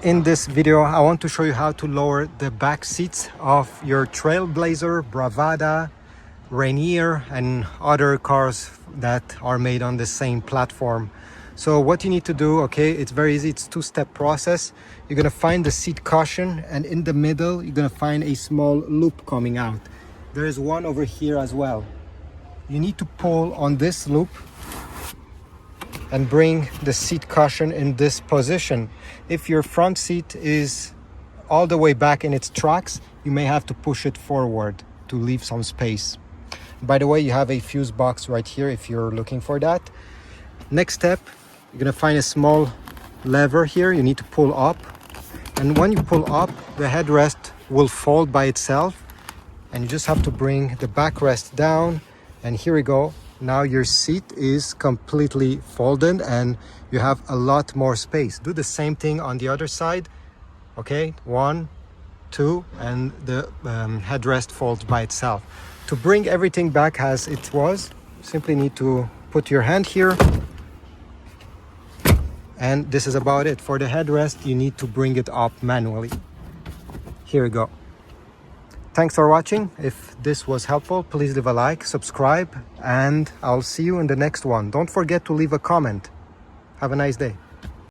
In this video, I want to show you how to lower the back seats of your Trailblazer, Bravada, Rainier, and other cars that are made on the same platform. So what you need to do, okay, it's very easy. It's a two-step process. You're gonna find the seat cushion, and in the middle, you're gonna find a small loop coming out. There is one over here as well. You need to pull on this loop and bring the seat cushion in this position. If your front seat is all the way back in its tracks, you may have to push it forward to leave some space. By the way, you have a fuse box right here if you're looking for that. Next step, you're gonna find a small lever here. You need to pull up, and when you pull up, the headrest will fold by itself, and you just have to bring the backrest down, and here we go. Now your seat is completely folded and you have a lot more space. Do the same thing on the other side. Okay, 1, 2, and the headrest folds by itself. To bring everything back as it was, you simply need to put your hand here, and this is about it. For the headrest, you need to bring it up manually. Here we go. Thanks for watching. If this was helpful, please leave a like, subscribe, and I'll see you in the next one. Don't forget to leave a comment. Have a nice day.